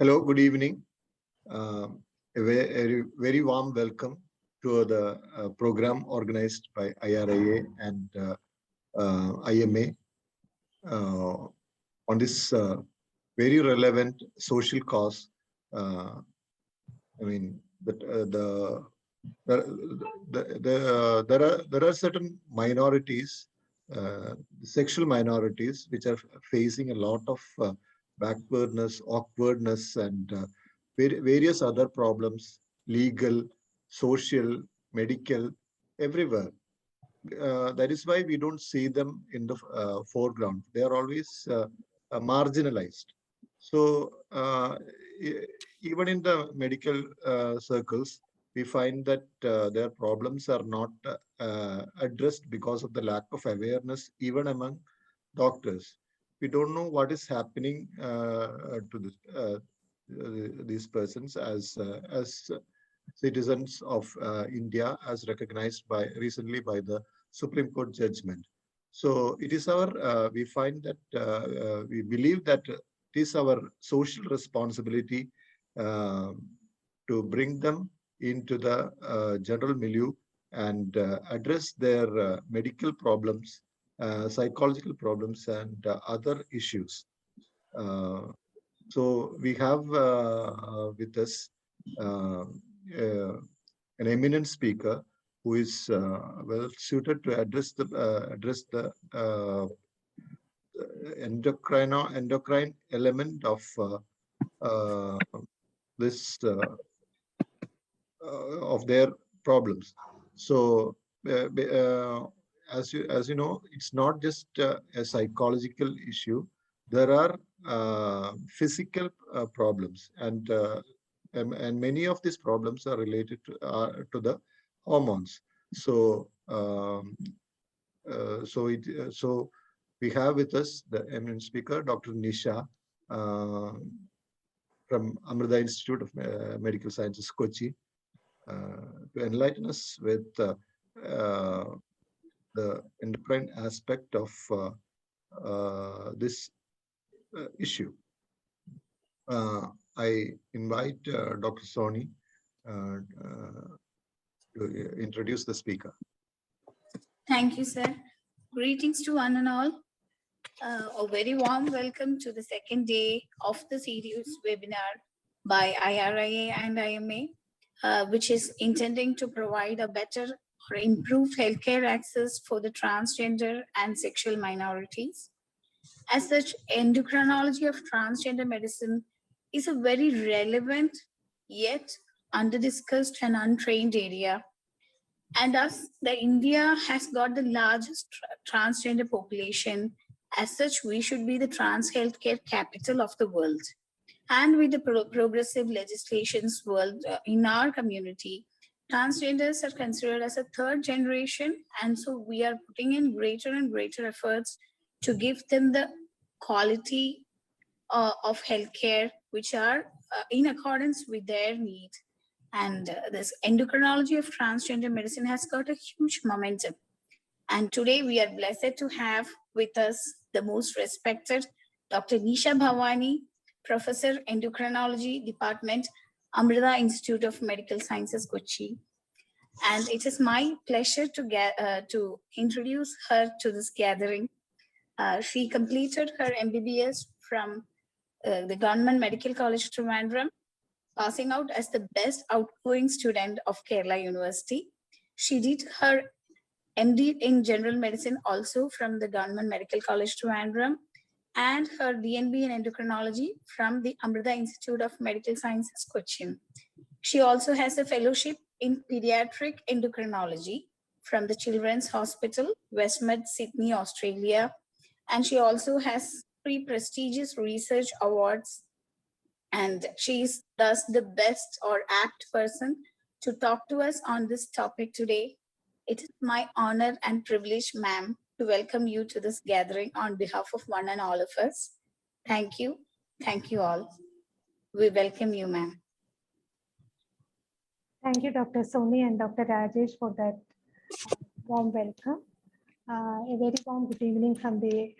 Hello, good evening. A very warm welcome to the program organized by IRIA and IMA on this very relevant social cause. I mean, there are certain minorities, sexual minorities, which are facing a lot of backwardness, awkwardness, and various other problems, legal, social, medical, everywhere. That is why we don't see them in the foreground. They are always marginalized. So even in the medical circles, we find that their problems are not addressed because of the lack of awareness, even among doctors. We don't know what is happening to these persons as citizens of India, as recognized recently by the Supreme Court judgment. So it is we find that we believe that it is our social responsibility to bring them into the general milieu and address their medical problems, psychological problems, and other issues. So we have with us an eminent speaker who is well suited to address the endocrine element of this of their problems. So as you know, it's not just a psychological issue. There are physical problems, and many of these problems are related to the hormones. So so we have with us the eminent speaker, Dr. Nisha, from Amrita Institute of Medical Sciences, Kochi, to enlighten us with the endocrine aspect of this issue. I invite Dr. Soni to introduce the speaker. Thank you, sir. Greetings to one and all. A very warm welcome to the second day of the series webinar by IRIA and IMA, which is intending to provide a better or improved healthcare access for the transgender and sexual minorities. As such, endocrinology of transgender medicine is a very relevant yet under-discussed and untrained area. And as India has got the largest transgender population, as such, we should be the trans healthcare capital of the world. And with the progressive legislations world in our community, transgenders are considered as a third generation. And so we are putting in greater and greater efforts to give them the quality of healthcare, which are in accordance with their needs. And this endocrinology of transgender medicine has got a huge momentum. And today we are blessed to have with us the most respected Dr. Nisha Bhavani, Professor Endocrinology Department, Amrita Institute of Medical Sciences, Kochi. And it is my pleasure to introduce her to this gathering. She completed her MBBS from the Government Medical College Trivandrum, passing out as the best outgoing student of Kerala University. She did her MD in General Medicine also from the Government Medical College Trivandrum, and her DNB in Endocrinology from the Amrita Institute of Medical Sciences, Cochin. She also has a fellowship in Pediatric Endocrinology from the Children's Hospital, Westmead, Sydney, Australia. And she also has 3 prestigious research awards. And she is thus the best or apt person to talk to us on this topic today. It is my honor and privilege, ma'am, to welcome you to this gathering on behalf of one and all of us. Thank you. Thank you all. We welcome you, ma'am. Thank you, Dr. Soni and Dr. Rajesh, for that warm welcome. A very warm good evening from the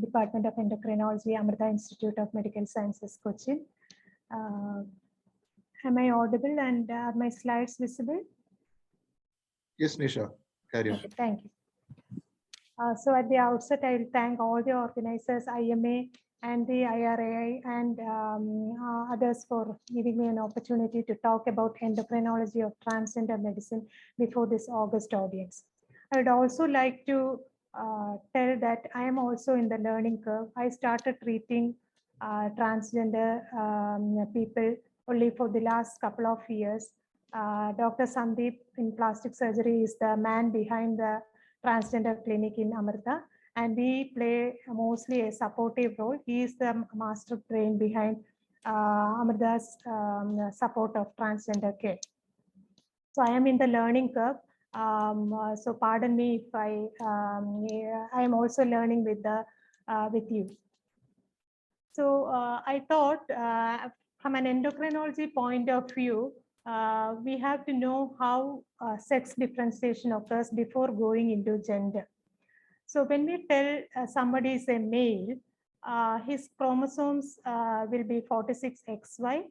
Department of Endocrinology, Amrita Institute of Medical Sciences, Cochin. Am I audible and are my slides visible? Yes, Nisha, carry on. Okay, thank you. So at the outset, I will thank all the organizers, IMA and the IRIA and others for giving me an opportunity to talk about endocrinology of transgender medicine before this August audience. I would also like to tell that I am also in the learning curve. I started treating transgender people only for the last couple of years. Dr. Sandeep in plastic surgery is the man behind the transgender clinic in Amrita, and we play mostly a supportive role. He is the master brain behind Amrita's support of transgender care. So I am in the learning curve. So pardon me if I am also learning with you. So I thought from an endocrinology point of view, we have to know how sex differentiation occurs before going into gender. So when we tell somebody is a male, his chromosomes will be 46XY,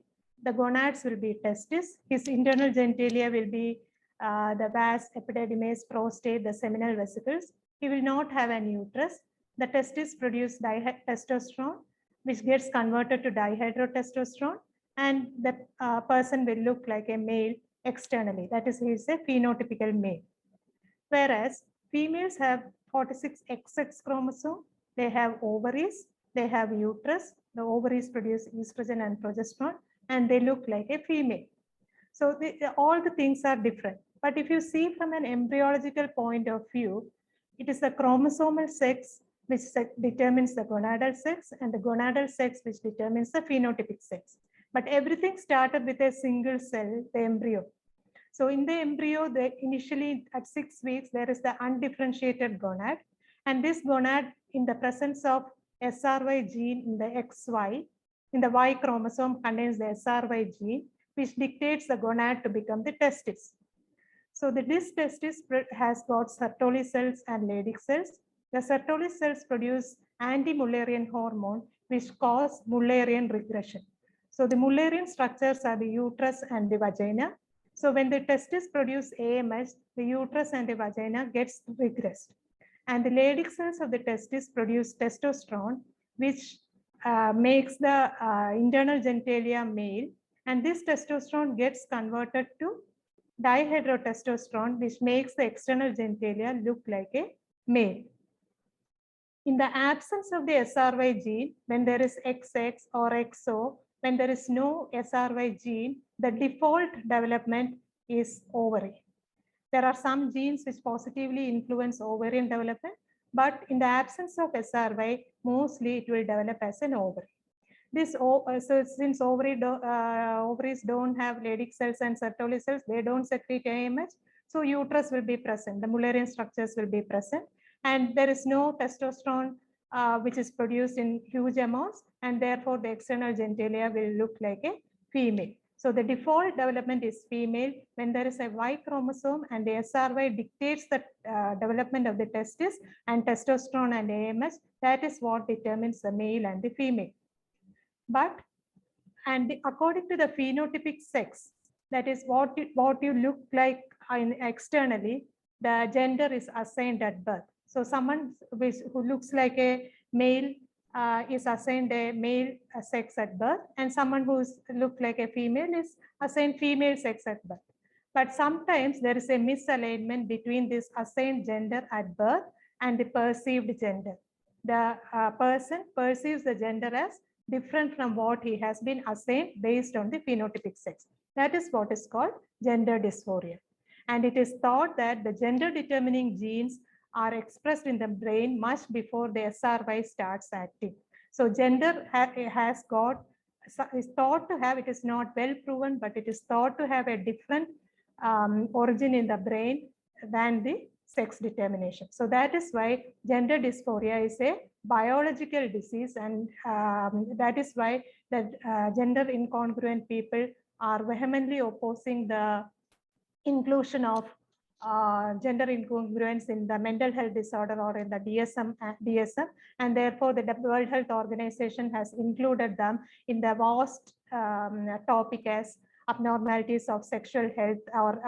the gonads will be testis, his internal genitalia will be the vas, epididymis, prostate, the seminal vesicles. He will not have an uterus. The testis produce testosterone, which gets converted to dihydrotestosterone, and the person will look like a male externally. That is, he is a phenotypical male. Whereas females have 46XX chromosome, they have ovaries, they have uterus, the ovaries produce estrogen and progesterone, and they look like a female. So all the things are different. But if you see from an embryological point of view, it is the chromosomal sex which determines the gonadal sex, and the gonadal sex which determines the phenotypic sex. But everything started with a single cell, the embryo. So in the embryo, initially at 6 weeks, there is the undifferentiated gonad. And this gonad, in the presence of SRY gene in the XY, in the Y chromosome contains the SRY gene, which dictates the gonad to become the testis. So this testis has got Sertoli cells and Leydig cells. The Sertoli cells produce anti-Mullerian hormone, which cause Mullerian regression. So the Mullerian structures are the uterus and the vagina. So when the testis produce AMH, the uterus and the vagina gets regressed. And the Leydig cells of the testis produce testosterone, which makes the internal genitalia male. And this testosterone gets converted to dihydrotestosterone, which makes the external genitalia look like a male. In the absence of the SRY gene, when there is XX or XO, when there is no SRY gene, the default development is ovary. There are some genes which positively influence ovarian development, but in the absence of SRY, mostly it will develop as an ovary. So since ovaries don't have Leydig cells and Sertoli cells, they don't secrete AMH, so uterus will be present, the Mullerian structures will be present, and there is no testosterone which is produced in huge amounts, and therefore the external genitalia will look like a female. So the default development is female. When there is a Y chromosome and the SRY dictates the development of the testis and testosterone and AMH, that is what determines the male and the female. But according to the phenotypic sex, that is what you look like externally, the gender is assigned at birth. So someone who looks like a male is assigned a male sex at birth, and someone who looks like a female is assigned female sex at birth. But sometimes there is a misalignment between this assigned gender at birth and the perceived gender. The person perceives the gender as different from what he has been assigned based on the phenotypic sex. That is what is called gender dysphoria. And it is thought that the gender determining genes are expressed in the brain much before the SRY starts acting. So gender is thought to have, it is not well proven, but it is thought to have a different origin in the brain than the sex determination. So that is why gender dysphoria is a biological disease, and that is why the gender incongruent people are vehemently opposing the inclusion of gender incongruence in the mental health disorder or in the DSM, and therefore the World Health Organization has included them in the vast topic as abnormalities of sexual health or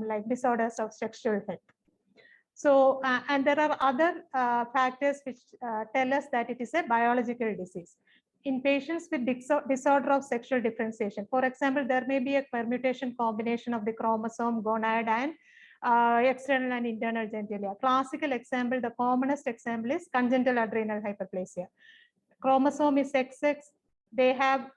like disorders of sexual health. So, and there are other factors which tell us that it is a biological disease. In patients with disorder of sexual differentiation, for example, there may be a permutation combination of the chromosome, gonad, and external and internal genitalia. Classical example, the commonest example is congenital adrenal hyperplasia. Chromosome is XX, they have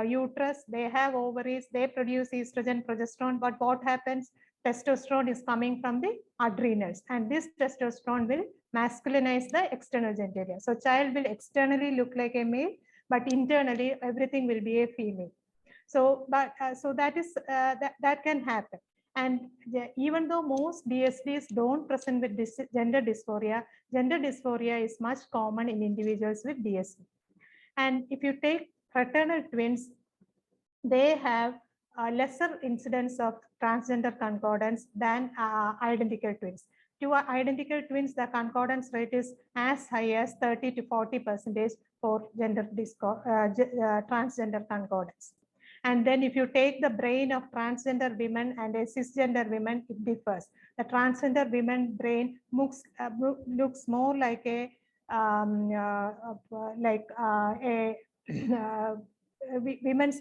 uterus, they have ovaries, they produce estrogen, progesterone, but what happens? Testosterone is coming from the adrenals, and this testosterone will masculinize the external genitalia. So child will externally look like a male, but internally everything will be a female. So, but so that is that can happen. And even though most DSDs don't present with gender dysphoria is much common in individuals with DSD. And if you take fraternal twins, they have a lesser incidence of transgender concordance than identical twins. To identical twins, the concordance rate is as high as 30 to 40% for transgender concordance. And then if you take the brain of transgender women and a cisgender women, it differs. The transgender women brain looks more like a women's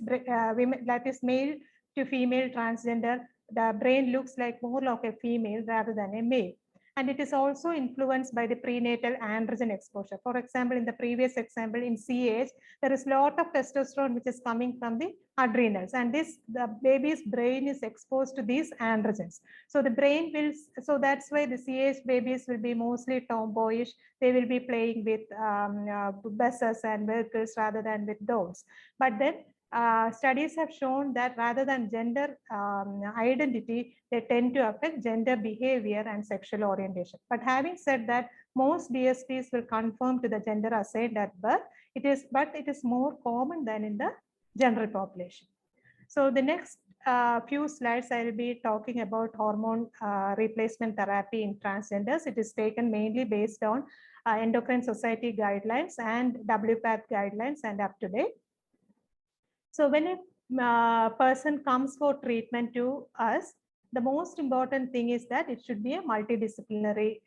women, that is male to female transgender. The brain looks like more like a female rather than a male. And it is also influenced by the prenatal androgen exposure. For example, in the previous example, in CAH, there is a lot of testosterone which is coming from the adrenals, and the baby's brain is exposed to these androgens. So the brain will, so that's why the CAH babies will be mostly tomboyish. They will be playing with buses and vehicles rather than with dolls. But then studies have shown that rather than gender identity, they tend to affect gender behavior and sexual orientation. But having said that, most DSPs will conform to the gender assigned at birth. It is more common than in the general population. So the next few slides, I will be talking about hormone replacement therapy in transgenders. It is taken mainly based on Endocrine Society guidelines and WPATH guidelines and up to date. So when a person comes for treatment to us, the most important thing is that it should be a multidisciplinary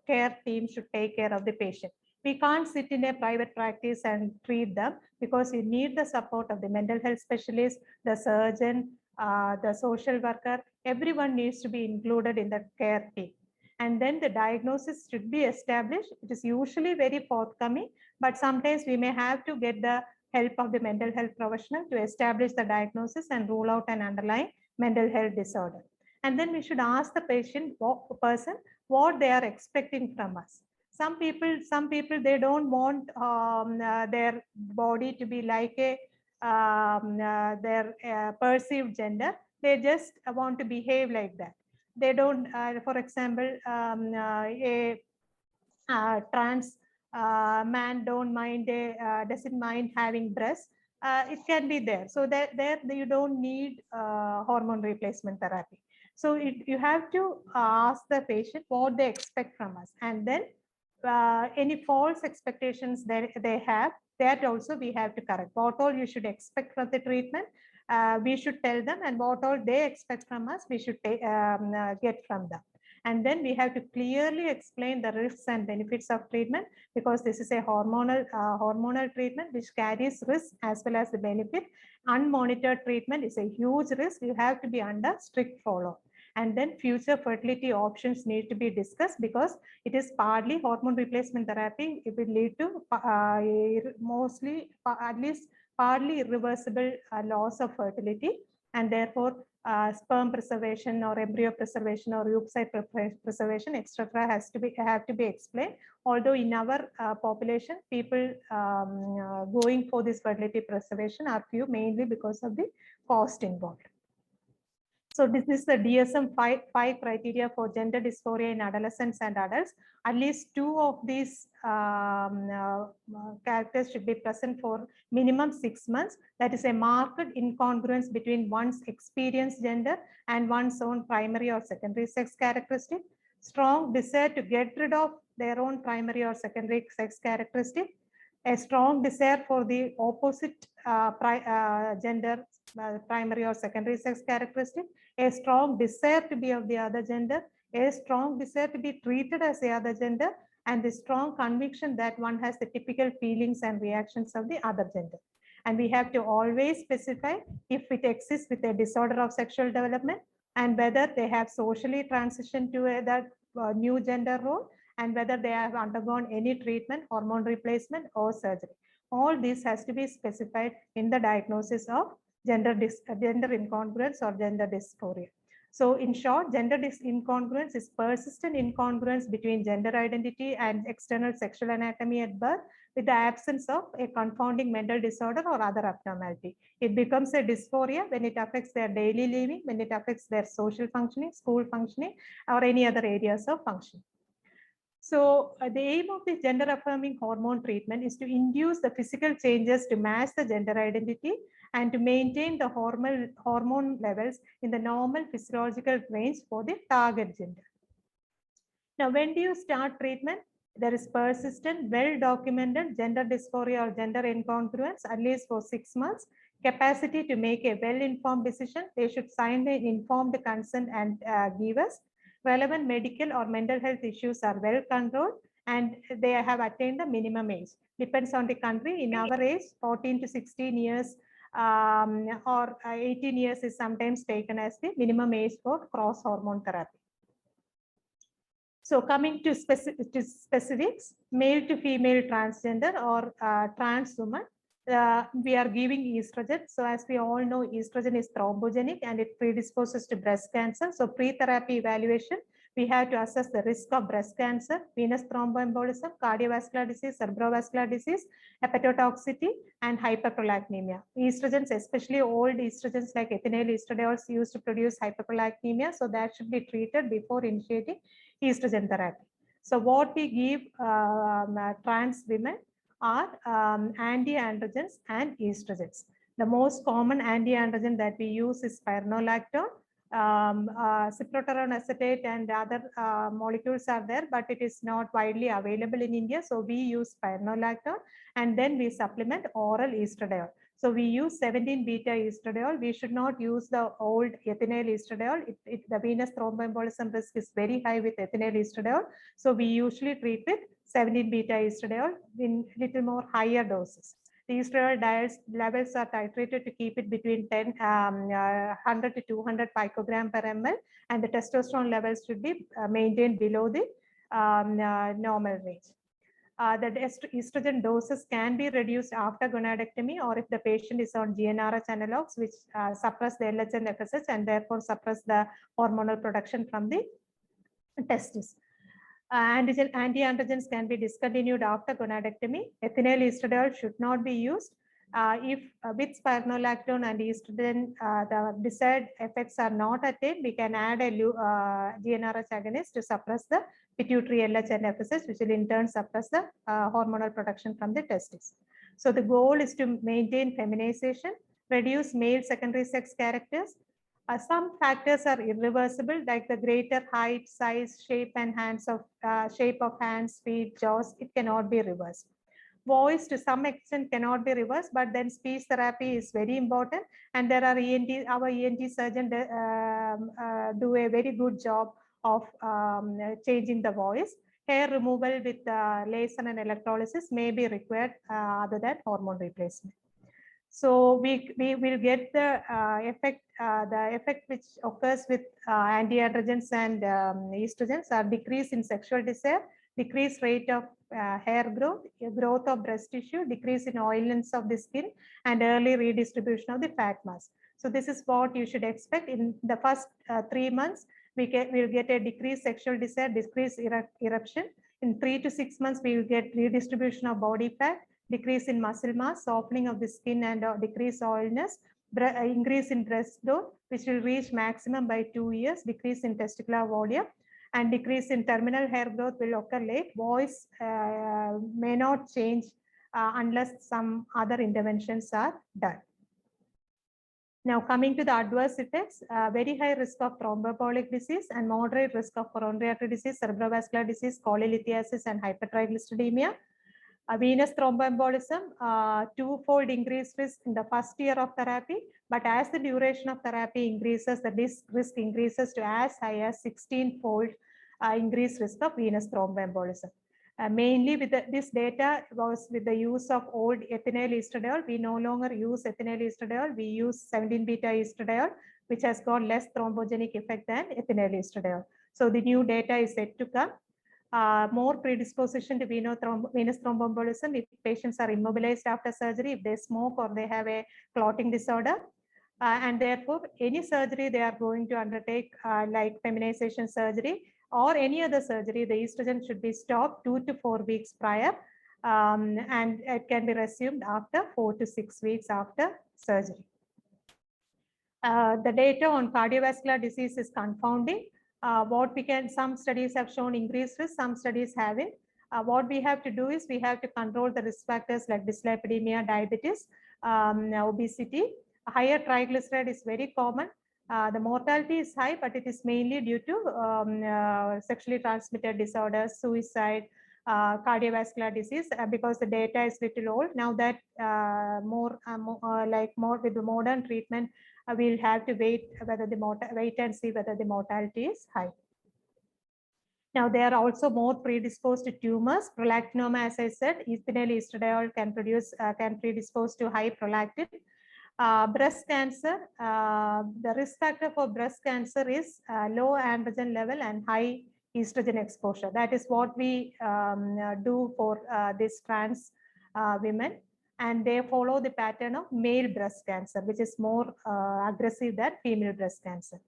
care team should take care of the patient. We can't sit in a private practice and treat them because you need the support of the mental health specialist, the surgeon, the social worker. Everyone needs to be included in the care team. And then the diagnosis should be established. It is usually very forthcoming, but sometimes we may have to get the help of the mental health professional to establish the diagnosis and rule out an underlying mental health disorder. And then we should ask the person what they are expecting from us. Some people, they don't want their body to be like a their perceived gender. They just want to behave like that. They don't, for example, a trans man doesn't mind having breasts. It can be there. So there you don't need hormone replacement therapy. So you have to ask the patient what they expect from us, and then any false expectations that they have, that also we have to correct. What all you should expect from the treatment, we should tell them, and what all they expect from us, we should get from them. And then we have to clearly explain the risks and benefits of treatment, because this is a hormonal treatment which carries risk as well as the benefit. Unmonitored treatment is a huge risk. You have to be under strict follow. And then future fertility options need to be discussed, because it is partly hormone replacement therapy. It will lead to mostly at least partly irreversible loss of fertility, and therefore sperm preservation or embryo preservation or oocyte preservation, etc., have to be explained. Although in our population, people going for this fertility preservation are few, mainly because of the cost involved. So this is the DSM-5 criteria for gender dysphoria in adolescents and adults. At least 2 of these characters should be present for minimum 6 months. That is a marked incongruence between one's experienced gender and one's own primary or secondary sex characteristic. Strong desire to get rid of their own primary or secondary sex characteristic. A strong desire for the opposite gender primary or secondary sex characteristic, a strong desire to be of the other gender, a strong desire to be treated as the other gender, and the strong conviction that one has the typical feelings and reactions of the other gender. And we have to always specify if it exists with a disorder of sexual development and whether they have socially transitioned to that new gender role and whether they have undergone any treatment, hormone replacement, or surgery. All this has to be specified in the diagnosis of gender incongruence or gender dysphoria. So in short, gender incongruence is persistent incongruence between gender identity and external sexual anatomy at birth with the absence of a confounding mental disorder or other abnormality. It becomes a dysphoria when it affects their daily living, when it affects their social functioning, school functioning, or any other areas of function. So the aim of the gender affirming hormone treatment is to induce the physical changes to match the gender identity and to maintain the hormone levels in the normal physiological range for the target gender. Now, when do you start treatment? There is persistent, well-documented gender dysphoria or gender incongruence at least for 6 months. Capacity to make a well-informed decision. They should sign the informed consent and give us. Relevant medical or mental health issues are well controlled and they have attained the minimum age. Depends on the country. In our age, 14 to 16 years or 18 years is sometimes taken as the minimum age for cross hormone therapy. So coming to specifics, male to female transgender or trans woman, we are giving estrogen. So as we all know, estrogen is thrombogenic and it predisposes to breast cancer. So pre-therapy evaluation, we have to assess the risk of breast cancer, venous thromboembolism, cardiovascular disease, cerebrovascular disease, hepatotoxicity, and hyperprolactinemia. Estrogens, especially old estrogens like ethinyl estradiols used to produce hyperprolactinemia. So that should be treated before initiating estrogen therapy. So what we give trans women are anti-androgens and estrogens. The most common anti-androgen that we use is spironolactone. Cyproterone acetate and other molecules are there, but it is not widely available in India. So we use spironolactone and then we supplement oral estradiol. So we use 17-beta estradiol. We should not use the old ethinyl estradiol. The venous thromboembolism risk is very high with ethinyl estradiol. So we usually treat with 17-beta estradiol in little more higher doses. The estradiol levels are titrated to keep it between 100 to 200 picogram per ml, and the testosterone levels should be maintained below the normal range. The estrogen doses can be reduced after gonadectomy or if the patient is on GnRH analogs, which suppress the LH and FSH and therefore suppress the hormonal production from the testes. Anti-androgens can be discontinued after gonadectomy. Ethinyl estradiol should not be used. If with spironolactone and estrogen, the desired effects are not attained, we can add a GnRH agonist to suppress the pituitary LH and FSH, which will in turn suppress the hormonal production from the testes. So the goal is to maintain feminization, reduce male secondary sex characters. Some factors are irreversible, like the greater height, size, shape, and shape of hands, feet, jaws. It cannot be reversed. Voice to some extent cannot be reversed, but then speech therapy is very important. And there are our ENT surgeon do a very good job of changing the voice. Hair removal with laser and electrolysis may be required other than hormone replacement. So we will get the effect which occurs with anti-androgens and estrogens are decrease in sexual desire, decreased rate of hair growth, growth of breast tissue, decrease in oiliness of the skin, and early redistribution of the fat mass. So this is what you should expect in the first 3 months. We'll get a decreased sexual desire, decreased eruption. In 3 to 6 months, we will get redistribution of body fat, decrease in muscle mass, softening of the skin, and decreased oiliness. increase in breast growth, which will reach maximum by 2 years, decrease in testicular volume, and decrease in terminal hair growth will occur late. Voice may not change unless some other interventions are done. Now, coming to the adverse effects, very high risk of thromboembolic disease and moderate risk of coronary artery disease, cerebrovascular disease, cholelithiasis, and hypertriglyceridemia. Venous thromboembolism, twofold increased risk in the first year of therapy, but as the duration of therapy increases, the risk increases to as high as 16-fold increased risk of venous thromboembolism. Mainly with this data was with the use of old ethinyl estradiol. We no longer use ethinyl estradiol. We use 17-beta estradiol, which has got less thrombogenic effect than ethinyl estradiol. So the new data is yet to come. More predisposition to venous thromboembolism if patients are immobilized after surgery, if they smoke or they have a clotting disorder. And therefore, any surgery they are going to undertake, like feminization surgery or any other surgery, the estrogen should be stopped 2 to 4 weeks prior, and it can be resumed after 4 to 6 weeks after surgery. The data on cardiovascular disease is confounding. Some studies have shown increased risk, some studies haven't. What we have to do is we have to control the risk factors like dyslipidemia, diabetes, obesity. Higher triglyceride is very common. The mortality is high, but it is mainly due to sexually transmitted disorders, suicide, cardiovascular disease, because the data is little old. Now that more with the modern treatment, we'll have to wait and see whether the mortality is high. Now, they are also more predisposed to tumors. Prolactinoma, as I said, ethinyl estradiol can predispose to high prolactin. Breast cancer, the risk factor for breast cancer is low androgen level and high estrogen exposure. That is what we do for these trans women, and they follow the pattern of male breast cancer, which is more aggressive than female breast cancer.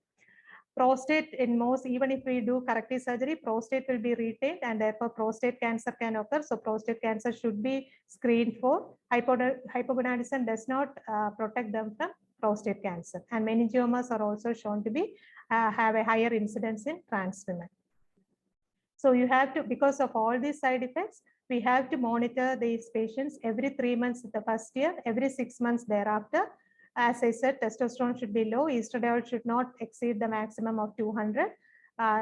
Prostate, in most, even if we do corrective surgery, prostate will be retained, and therefore prostate cancer can occur. So prostate cancer should be screened for. Hypogonadism does not protect them from prostate cancer, and meningiomas are also shown to be have a higher incidence in trans women. So you have to, because of all these side effects, we have to monitor these patients every 3 months the first year, every 6 months thereafter. As I said, testosterone should be low. Estradiol should not exceed the maximum of 200.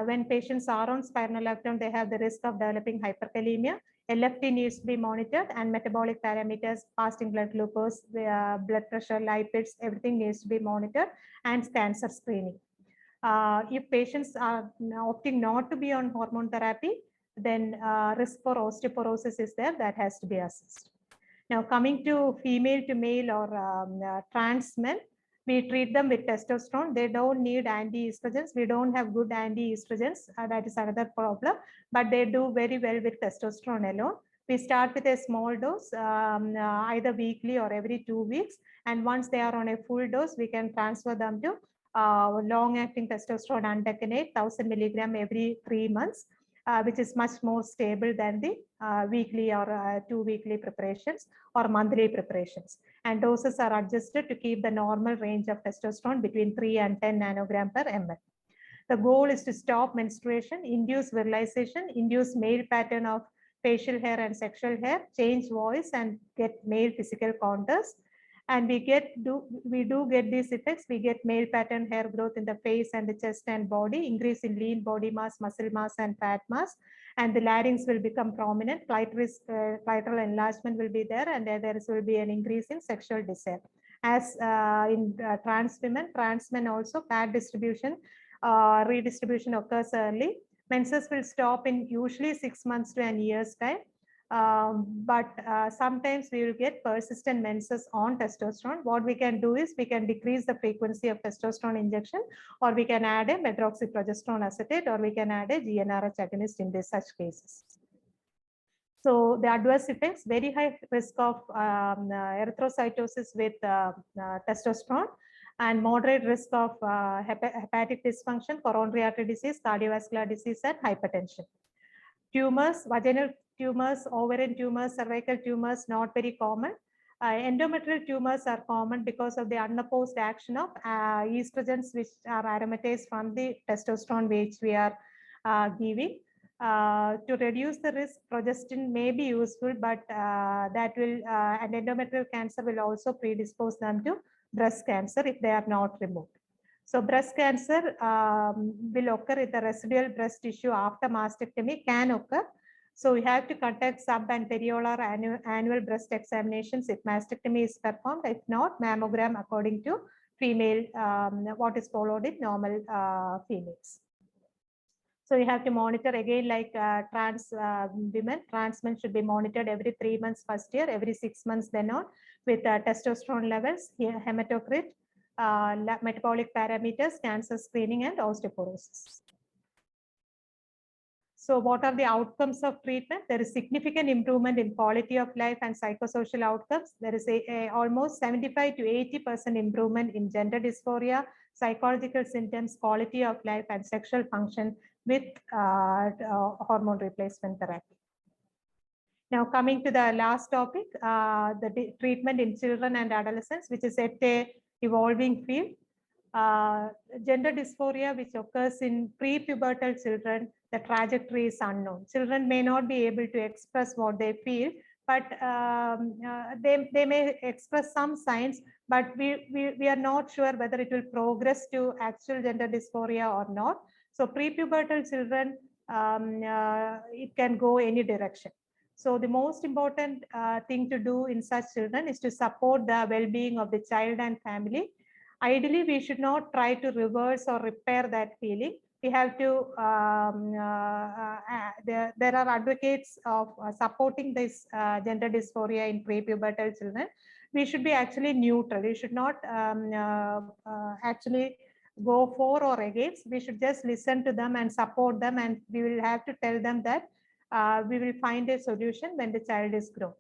When patients are on spironolactone, they have the risk of developing hyperkalemia. LFT needs to be monitored, and metabolic parameters, fasting blood glucose, blood pressure, lipids, everything needs to be monitored, and cancer screening. If patients are opting not to be on hormone therapy, then risk for osteoporosis is there, that has to be assessed. Now, coming to female to male or trans men, we treat them with testosterone. They don't need anti-estrogens. We don't have good anti-estrogens. That is another problem, but they do very well with testosterone alone. We start with a small dose, either weekly or every 2 weeks. And once they are on a full dose, we can transfer them to long-acting testosterone antagonist, 1000 milligram every 3 months. Which is much more stable than the weekly or 2 weekly preparations or monthly preparations. And doses are adjusted to keep the normal range of testosterone between 3 and 10 nanogram per ml. The goal is to stop menstruation, induce virilization, induce male pattern of facial hair and sexual hair, change voice, and get male physical contours. And we do get these effects. We get male pattern hair growth in the face and the chest and body, increase in lean body mass, muscle mass, and fat mass, and the larynx will become prominent. Clitoral enlargement will be there, and there will be an increase in sexual desire. As in trans women, trans men also, fat distribution, redistribution occurs early. Menses will stop in usually 6 months to a year's time. But sometimes we will get persistent menses on testosterone. What we can do is we can decrease the frequency of testosterone injection, or we can add a medroxyprogesterone acetate, or we can add a GnRH agonist in such cases. So the adverse effects, very high risk of erythrocytosis with testosterone, and moderate risk of hepatic dysfunction, coronary artery disease, cardiovascular disease, and hypertension. Tumors, vaginal tumors, ovarian tumors, cervical tumors, not very common. Endometrial tumors are common because of the unopposed action of estrogens, which are aromatase from the testosterone, which we are giving. To reduce the risk, progestin may be useful, but that will, and endometrial cancer will also predispose them to breast cancer if they are not removed. So breast cancer will occur if the residual breast tissue after mastectomy can occur. So we have to conduct sub and periolar annual breast examinations if mastectomy is performed. If not, mammogram according to female, what is followed in normal females. So you have to monitor again, like trans women. Trans men should be monitored every 3 months first year, every 6 months then on, with testosterone levels, hematocrit, metabolic parameters, cancer screening, and osteoporosis. So what are the outcomes of treatment? There is significant improvement in quality of life and psychosocial outcomes. There is a almost 75 to 80% improvement in gender dysphoria, psychological symptoms, quality of life, and sexual function with hormone replacement therapy. Now coming to the last topic, the treatment in children and adolescents, which is at a evolving field. Gender dysphoria, which occurs in prepubertal children, the trajectory is unknown. Children may not be able to express what they feel, but they may express some signs, but we are not sure whether it will progress to actual gender dysphoria or not. So prepubertal children, it can go any direction. So the most important thing to do in such children is to support the well-being of the child and family. Ideally, we should not try to reverse or repair that feeling. We have to, there are advocates of supporting this gender dysphoria in prepubertal children. We should be actually neutral. We should not actually go for or against. We should just listen to them and support them, and we will have to tell them that we will find a solution when the child is grown.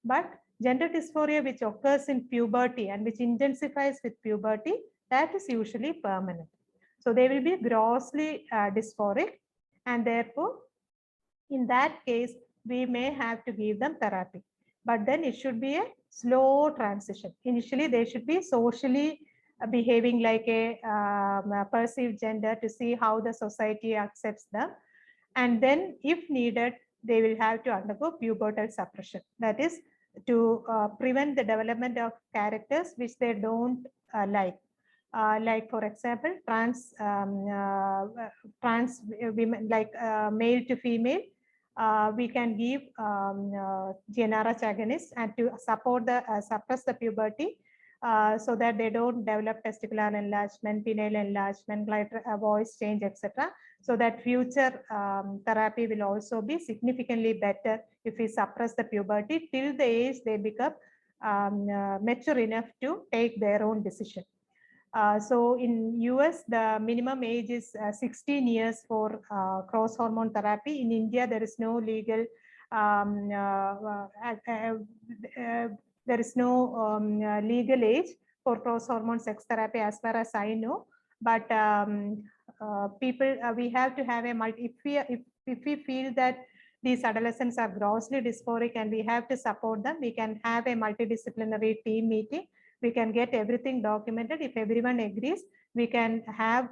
But gender dysphoria, which occurs in puberty and which intensifies with puberty, that is usually permanent. So they will be grossly dysphoric, and therefore, in that case, we may have to give them therapy. But then it should be a slow transition. Initially, they should be socially behaving like a perceived gender to see how the society accepts them. And then, if needed, they will have to undergo pubertal suppression. That is to prevent the development of characters which they don't like. Like, for example, trans women, like male to female, we can give GnRH agonists and to support the suppress the puberty so that they don't develop testicular enlargement, penile enlargement, voice change, etc. So that future therapy will also be significantly better if we suppress the puberty till the age they become mature enough to take their own decision. So in US, the minimum age is 16 years for cross hormone therapy. In India, there is no legal, there is no legal age for cross hormone sex therapy as far as I know. But people, we have to have a if we feel that these adolescents are grossly dysphoric and we have to support them, we can have a multidisciplinary team meeting. We can get everything documented. If everyone agrees, we can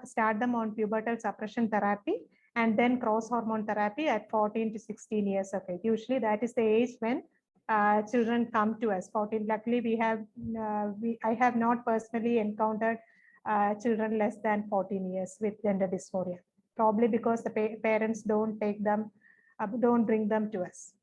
start them on pubertal suppression therapy and then cross hormone therapy at 14 to 16 years of age. Usually that is the age when children come to us. 14. Luckily, we have I have not personally encountered children less than 14 years with gender dysphoria. Probably because the parents don't take them, don't bring them to us.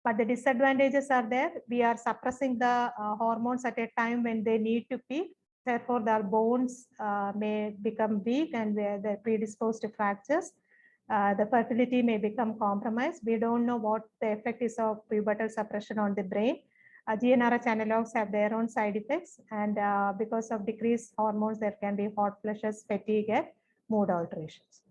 But the disadvantages are there. We are suppressing the hormones at a time when they need to peak. Therefore, their bones may become weak and they're predisposed to fractures. The fertility may become compromised. We don't know what the effect is of pubertal suppression on the brain. GnRH analogs have their own side effects, and because of decreased hormones, there can be hot flushes, fatigue, and mood alterations.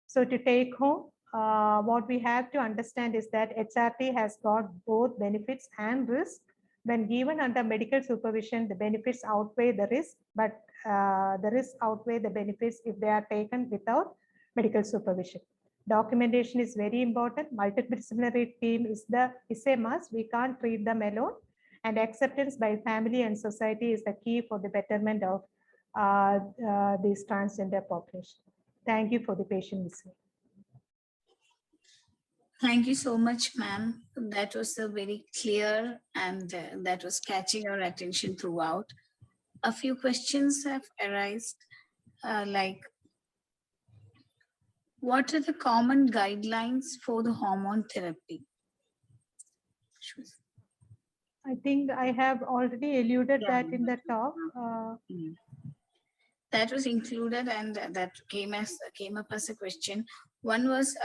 So to take home, what we have to understand is that HRT has got both benefits and risks. When given under medical supervision, the benefits outweigh the risk, but the risks outweigh the benefits if they are taken without medical supervision. Documentation is very important. Multidisciplinary team is a must. We can't treat them alone. And acceptance by family and society is the key for the betterment of this transgender population. Thank you for the patient listening. Thank you so much, ma'am. That was a very clear and that was catching our attention throughout. A few questions have arisen, like, what are the common guidelines for the hormone therapy? I think I have already alluded that in the talk. That was included and that came up as a question. One was,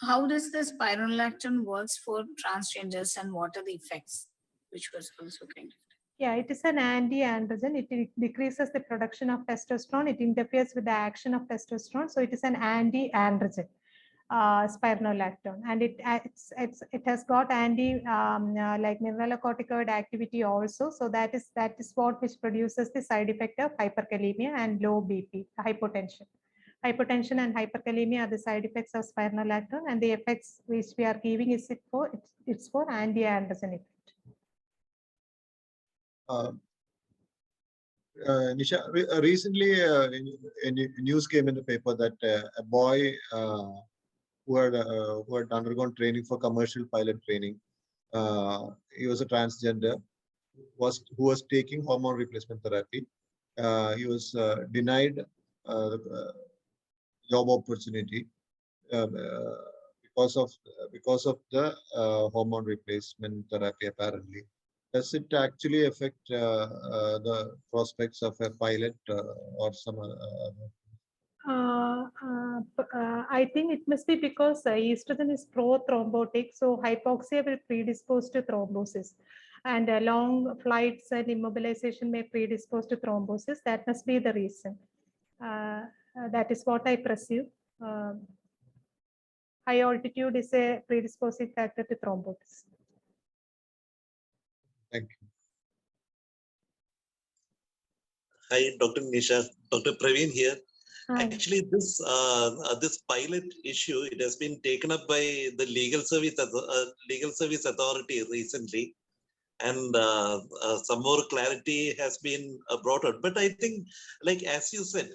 how does the spironolactone works for transgenders and what are the effects? Which was also kind of. Yeah, it is an anti-androgen. It decreases the production of testosterone. It interferes with the action of testosterone. So it is an anti-androgen, spironolactone, and it has got like mineralocorticoid activity also. So that is what which produces the side effect of hyperkalemia and low BP, hypotension. Hypotension and hyperkalemia are the side effects of spironolactone, and the effects which we are giving is it's for anti-androgen effect. Nisha, recently news came in the paper that a boy who had undergone training for commercial pilot training, he was a transgender, who was taking hormone replacement therapy. He was denied job opportunity because of the hormone replacement therapy, apparently. Does it actually affect the prospects of a pilot or some? I think it must be because estrogen is pro-thrombotic, so hypoxia will predispose to thrombosis, and long flights and immobilization may predispose to thrombosis. That must be the reason. That is what I presume. High altitude is a predisposing factor to thrombosis. Thank you. Hi, Dr. Nisha. Dr. Praveen here. Hi. Actually, this pilot issue, it has been taken up by the legal service authority recently, and some more clarity has been brought out. But I think, like as you said,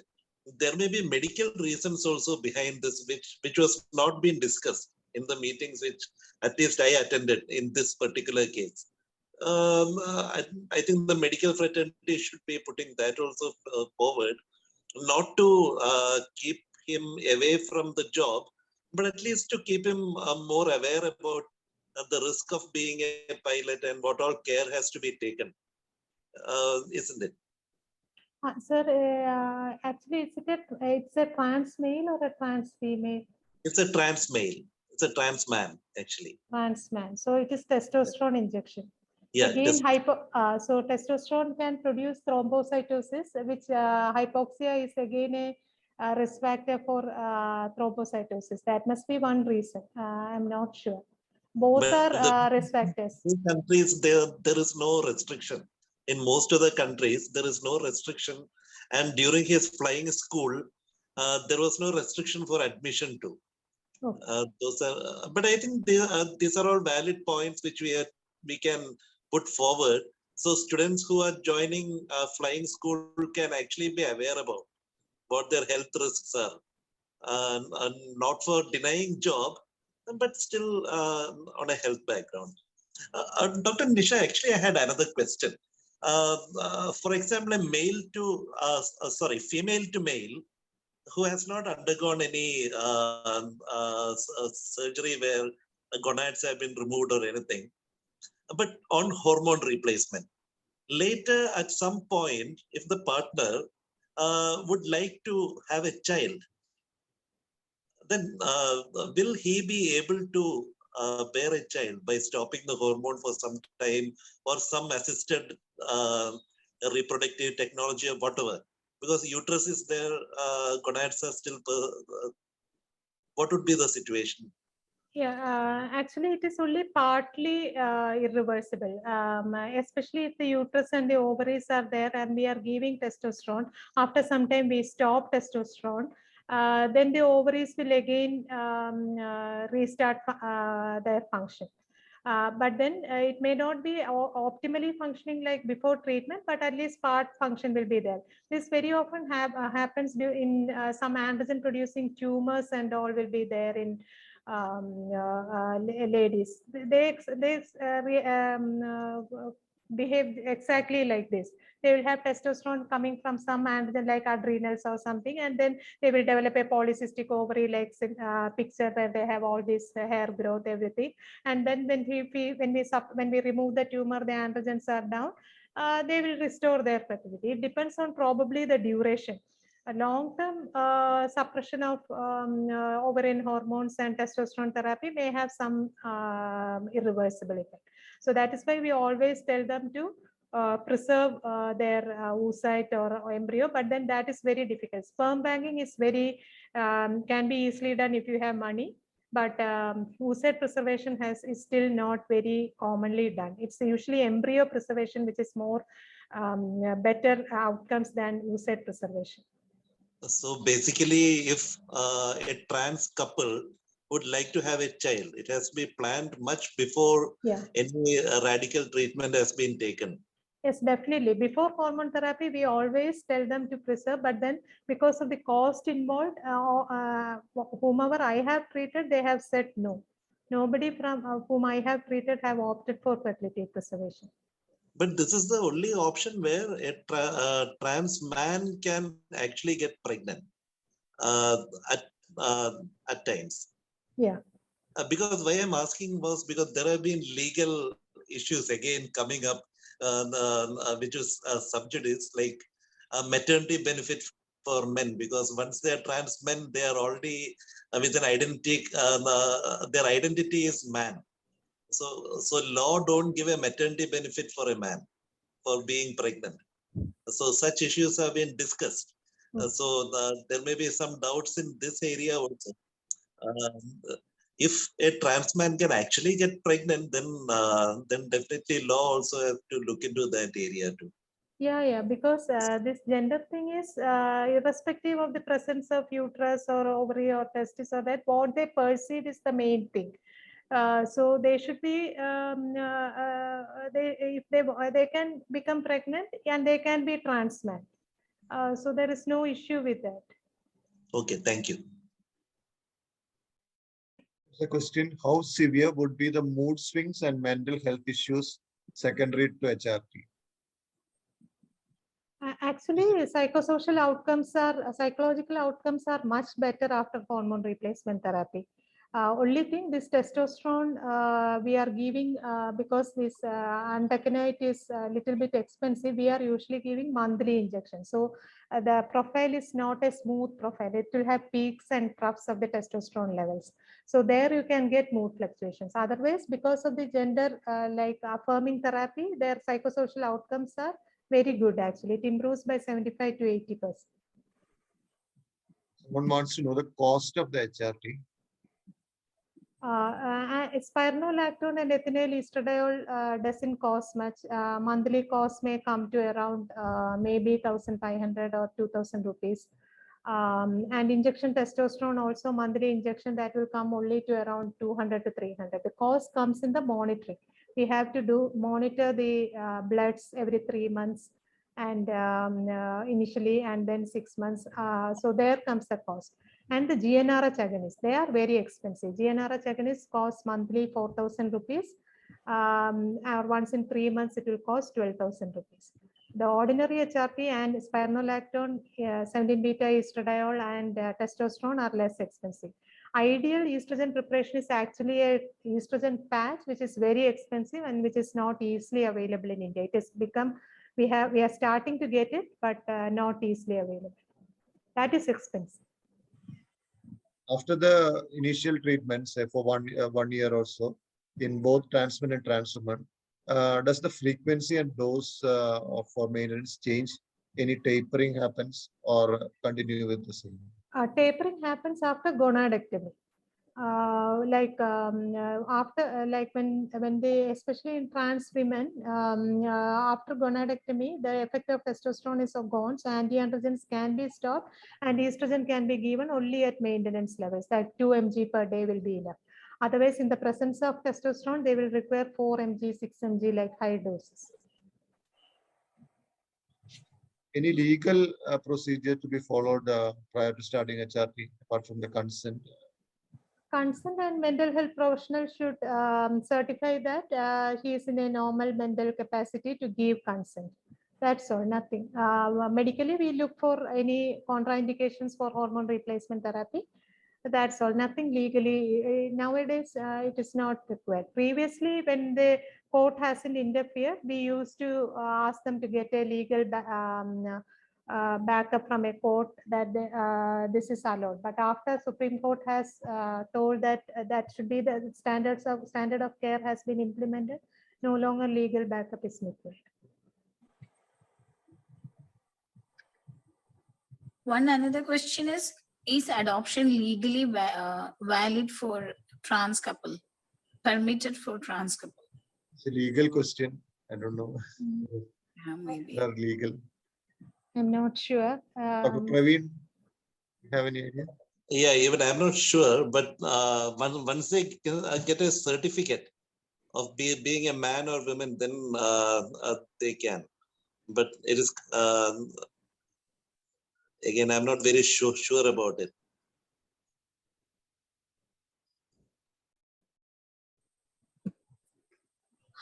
there may be medical reasons also behind this, which was not being discussed in the meetings which at least I attended in this particular case. I think the medical fraternity should be putting that also forward, not to keep him away from the job, but at least to keep him more aware about the risk of being a pilot and what all care has to be taken, isn't it? Sir, actually, it's a trans male or a trans female? It's a trans male. It's a trans man, actually. Trans man. So it is testosterone injection. Yeah. Again, so testosterone can produce thrombocytosis, which hypoxia is again a risk factor for thrombocytosis. That must be one reason. I'm not sure. Both are risk factors. In countries, there is no restriction. In most of the countries, there is no restriction. And during his flying school, there was no restriction for admission to. Okay. But I think these are all valid points which we can put forward. So students who are joining flying school can actually be aware about what their health risks are. And not for denying job, but still on a health background. Dr. Nisha, actually, I had another question. For example, a female to male who has not undergone any surgery where gonads have been removed or anything, but on hormone replacement. Later, at some point, if the partner would like to have a child, then will he be able to bear a child by stopping the hormone for some time or some assisted reproductive technology or whatever? Because uterus is there, gonads are still. What would be the situation? Yeah, actually, it is only partly irreversible, especially if the uterus and the ovaries are there and we are giving testosterone. After some time, we stop testosterone. then the ovaries will again restart their function. But then it may not be optimally functioning like before treatment, but at least part function will be there. This very often happens in some androgen producing tumors and all will be there in ladies. They behave exactly like this. They will have testosterone coming from some androgen like adrenals or something, and then they will develop a polycystic ovary like picture where they have all this hair growth, everything. And then when we remove the tumor, the androgens are down. They will restore their fertility. It depends on probably the duration. A long-term suppression of ovarian hormones and testosterone therapy may have some irreversible effect. So that is why we always tell them to preserve their oocyte or embryo, but then that is very difficult. Sperm banking is very can be easily done if you have money, but oocyte preservation is still not very commonly done. It's usually embryo preservation which is more better outcomes than oocyte preservation. So basically, if a trans couple would like to have a child, it has to be planned much before any radical treatment has been taken. Yes, definitely. Before hormone therapy, we always tell them to preserve, but then because of the cost involved, whomever I have treated, they have said no. Nobody from whom I have treated have opted for fertility preservation. But this is the only option where a trans man can actually get pregnant at times. Yeah. Because why I'm asking was because there have been legal issues again coming up, which is sub judice, like maternity benefit for men, because once they are trans men, they are already with an identity, their identity is man. So law don't give a maternity benefit for a man for being pregnant. So such issues have been discussed. So there may be some doubts in this area also. If a trans man can actually get pregnant, then definitely law also has to look into that area too. Yeah, because this gender thing is irrespective of the presence of uterus or ovary or testis or that, what they perceive is the main thing. So they should be they can become pregnant and they can be trans man. So there is no issue with that. Okay, thank you. The question: how severe would be the mood swings and mental health issues secondary to HRT? Actually, psychological outcomes are much better after hormone replacement therapy. Only thing, this testosterone we are giving because this antagonite is a little bit expensive. We are usually giving monthly injections. So the profile is not a smooth profile. It will have peaks and troughs of the testosterone levels. So there you can get mood fluctuations. Otherwise, because of the gender like affirming therapy, their psychosocial outcomes are very good actually. It improves by 75 to 80%. Someone wants to know the cost of the HRT. Spironolactone and ethinyl estradiol doesn't cost much. Monthly cost may come to around maybe 1,500 or 2,000 rupees. And injection testosterone also monthly injection that will come only to around 200 to 300. The cost comes in the monitoring. We have to monitor the bloods every 3 months and initially and then 6 months. So there comes the cost. And the GnRH agonists, they are very expensive. GnRH agonists cost monthly 4,000 rupees. Or once in 3 months, it will cost 12,000 rupees. The ordinary HRT and spironolactone, 17-beta estradiol and testosterone are less expensive. Ideal estrogen preparation is actually a estrogen patch, which is very expensive and which is not easily available in India. It has become, we are starting to get it, but not easily available. That is expensive. After the initial treatment, say for 1 year or so, in both trans men and trans women, does the frequency and dose for maintenance change? Any tapering happens or continue with the same? Tapering happens after gonadectomy. Like when they, especially in trans women, after gonadectomy, the effect of testosterone is gone, so antiandrogens can be stopped, and estrogen can be given only at maintenance levels, like 2 mg per day will be enough. Otherwise, in the presence of testosterone, they will require 4 mg, 6 mg, like high doses. Any legal procedure to be followed prior to starting HRT, apart from the consent? Consent, and mental health professional should certify that he is in a normal mental capacity to give consent. That's all, nothing. Medically, we look for any contraindications for hormone replacement therapy. That's all, nothing legally. Nowadays, it is not required. Previously, when the court hasn't interfered, we used to ask them to get a legal backup from a court that this is allowed. But after Supreme Court has told that that should be the standard of care has been implemented, no longer legal backup is required. One another question is adoption legally valid for trans couple, permitted for trans couple? It's a legal question. I don't know. Yeah, maybe. They're legal. I'm not sure. Dr. Praveen, you have any idea? Yeah, even I'm not sure, but once they get a certificate of being a man or woman, then they can. But it is again, I'm not very sure about it.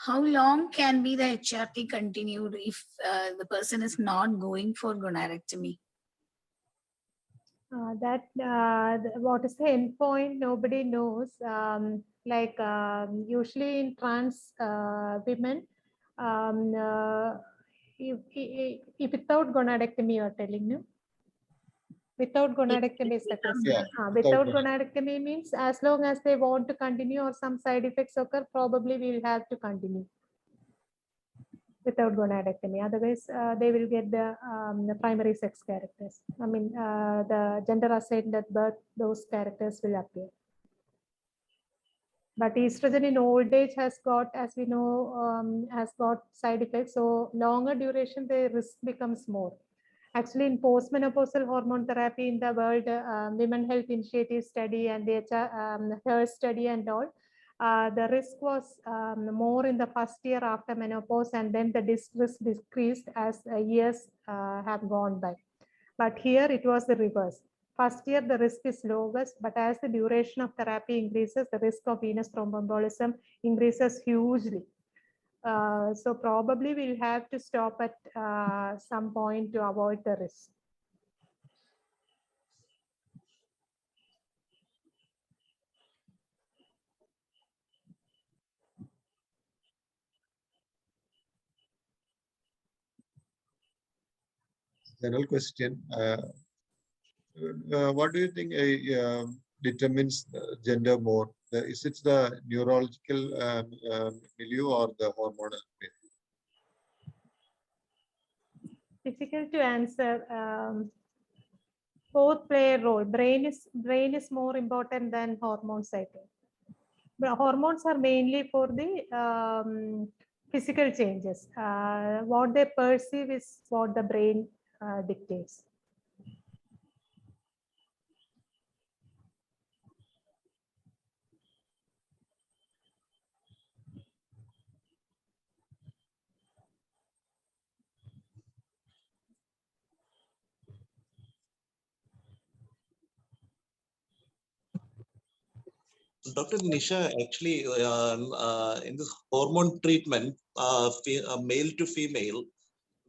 How long can be the HRT continued if the person is not going for gonadectomy? What is the end point? Nobody knows. Usually in trans women, if without gonadectomy, you are telling me. Without gonadectomy is the question. Yeah, Without gonadectomy means as long as they want to continue or some side effects occur, probably we will have to continue without gonadectomy. Otherwise, they will get the primary sex characters. I mean, the gender assigned at birth, those characters will appear. But estrogen in old age has got, as we know, has got side effects. So longer duration, the risk becomes more. Actually, in postmenopausal hormone therapy in the world, Women Health Initiative study and the HER study and all, the risk was more in the first year after menopause, and then the risk decreased as years have gone by. But here it was the reverse. First year, the risk is lowest, but as the duration of therapy increases, the risk of venous thromboembolism increases hugely. So probably we'll have to stop at some point to avoid the risk. General question. What do you think determines gender more? Is it the neurological milieu or the hormonal? Difficult to answer. Both play a role. Brain is more important than hormone cycle. But hormones are mainly for the physical changes. What they perceive is what the brain dictates. Dr. Nisha, actually, in this hormone treatment, male to female,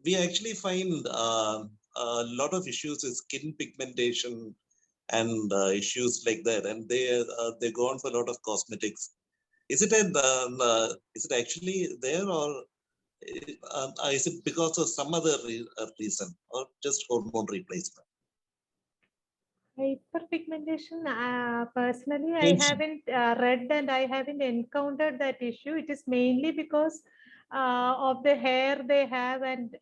we actually find a lot of issues with skin pigmentation and issues like that, and they go on for a lot of cosmetics. Is it actually there, or is it because of some other reason, or just hormone replacement? Hyperpigmentation, personally, I haven't read and I haven't encountered that issue. It is mainly because of the hair they have, and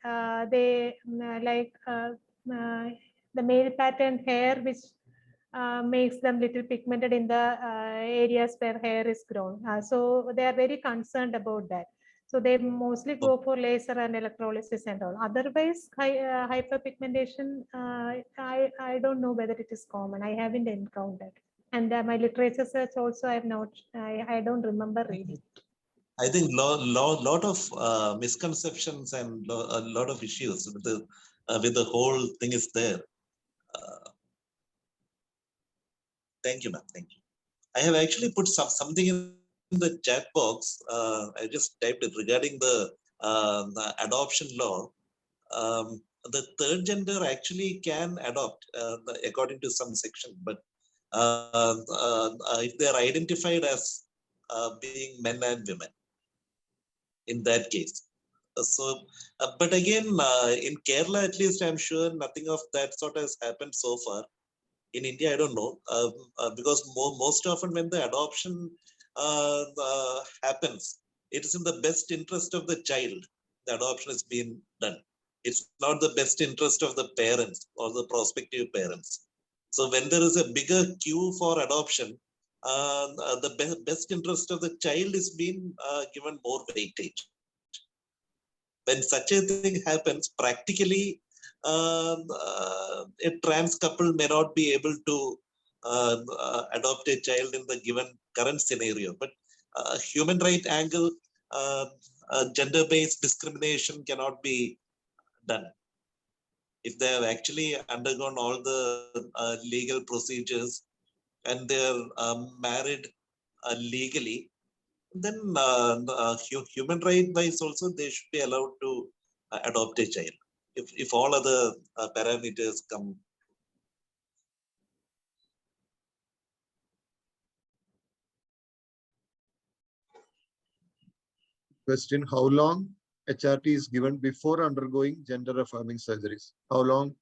they the male pattern hair, which makes them little pigmented in the areas where hair is grown. So they are very concerned about that. So they mostly go for laser and electrolysis and all. Otherwise, hyperpigmentation, I don't know whether it is common. I haven't encountered. And my literature search also, I have not. I don't remember reading. I think lot of misconceptions and a lot of issues with the whole thing is there. Thank you, ma'am. Thank you. I have actually put something in the chat box. I just typed it regarding the adoption law. The third gender actually can adopt according to some section, but if they are identified as being men and women, in that case. But again, in Kerala, at least, I'm sure nothing of that sort has happened so far. In India, I don't know, because most often when the adoption happens, it is in the best interest of the child. The adoption is being done. It's not the best interest of the parents or the prospective parents. So when there is a bigger queue for adoption, the best interest of the child is being given more weightage. When such a thing happens, practically, a trans couple may not be able to adopt a child in the given current scenario. But human right angle, gender-based discrimination cannot be done. If they have actually undergone all the legal procedures and they're married legally, then human right wise also they should be allowed to adopt a child if all other parameters come. Question: how long HRT is given before undergoing gender affirming surgeries? How long?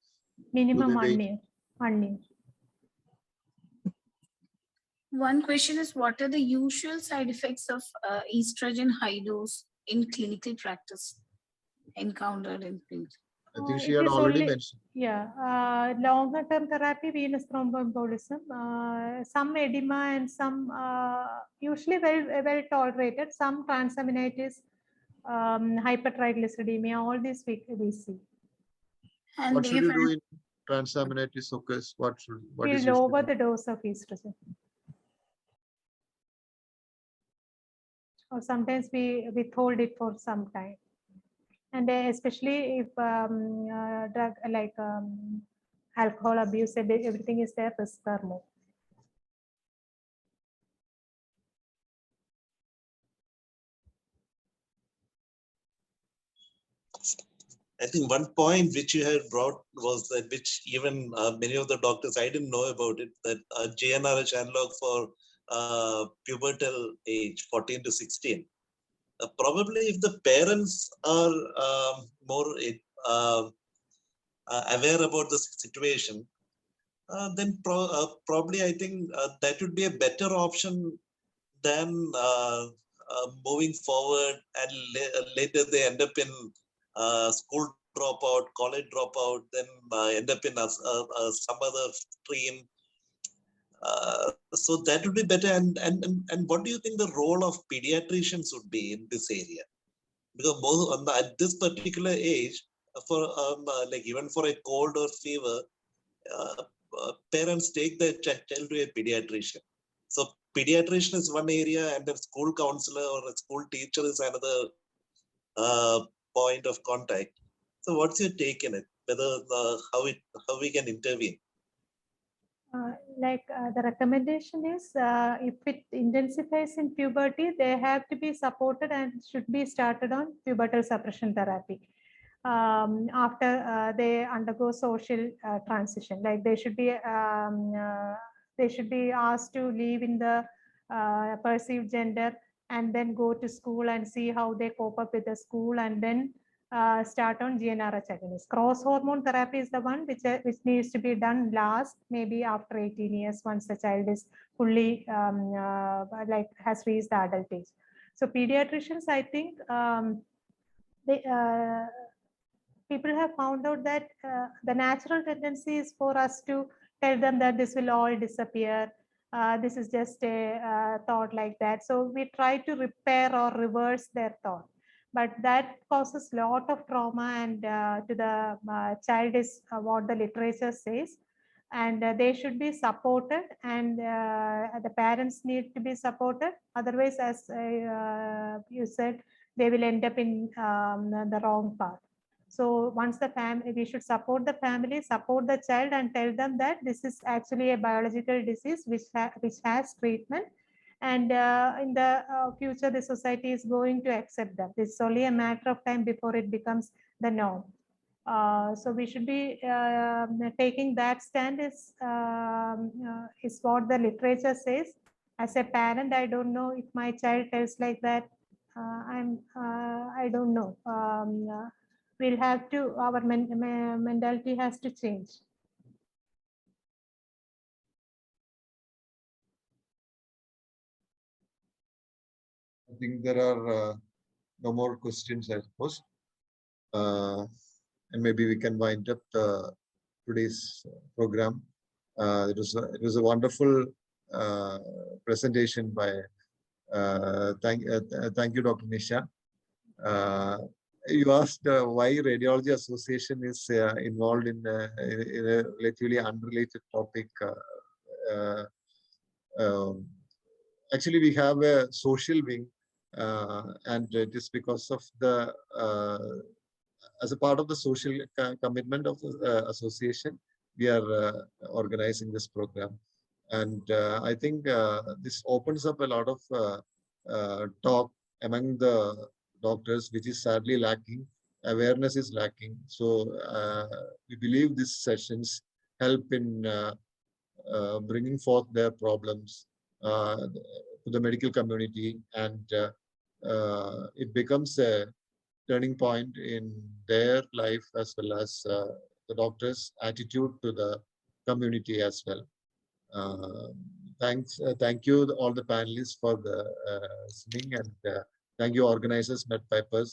Minimum 1 year. 1 year. One question is, what are the usual side effects of estrogen high dose in clinical practice encountered in clinic? I think she had already mentioned. Yeah, longer term therapy, venous thromboembolism, some edema and some usually well tolerated, some transaminitis, hypertriglyceridemia, all these we see. And What should you do in transaminitis occurs? What is lower the dose of estrogen. Or sometimes we withhold it for some time. And especially if drug like alcohol abuse, everything is there, risk are more. I think one point which you had brought was that, which even many of the doctors, I didn't know about it, that GnRH analog for pubertal age, 14 to 16. Probably if the parents are more aware about the situation, then probably I think that would be a better option than moving forward and later they end up in school dropout, college dropout, then end up in some other stream. So that would be better. And what do you think the role of pediatricians would be in this area? Because at this particular age, for like even for a cold or fever, parents take their child to a pediatrician. So pediatrician is one area, and then school counselor or a school teacher is another point of contact. So what's your take in it? Whether how we can intervene? The recommendation is if it intensifies in puberty, they have to be supported and should be started on pubertal suppression therapy. After they undergo social transition, like they should be asked to live in the perceived gender and then go to school and see how they cope up with the school, and then start on GnRH agonist. Cross hormone therapy is the one which needs to be done last, maybe after 18 years, once the child is fully has reached the adult age. So pediatricians, I think people have found out that the natural tendency is for us to tell them that this will all disappear. This is just a thought like that. So we try to repair or reverse their thought, but that causes a lot of trauma, and to the child is what the literature says. And they should be supported, and the parents need to be supported. Otherwise, as you said, they will end up in the wrong path. So once the family, we should support the family, support the child, and tell them that this is actually a biological disease which has treatment, and in the future the society is going to accept that. It's only a matter of time before it becomes the norm. So we should be taking that stand is what the literature says. As a parent, I don't know if my child tells like that. I don't know. We'll have to, our mentality has to change. I think there are no more questions, I suppose. And maybe we can wind up today's program. It was a wonderful presentation by thank you, Dr. Nisha. You asked why Radiology Association is involved in a relatively unrelated topic. Actually, we have a social wing, and it is because of the as a part of the social commitment of the association, we are organizing this program. And I think this opens up a lot of talk among the doctors, which is sadly lacking. Awareness is lacking. So we believe these sessions help in bringing forth their problems to the medical community, and it becomes a turning point in their life, as well as the doctor's attitude to the community as well. Thank you all the panelists for the listening, and thank you organizers, MedPipers,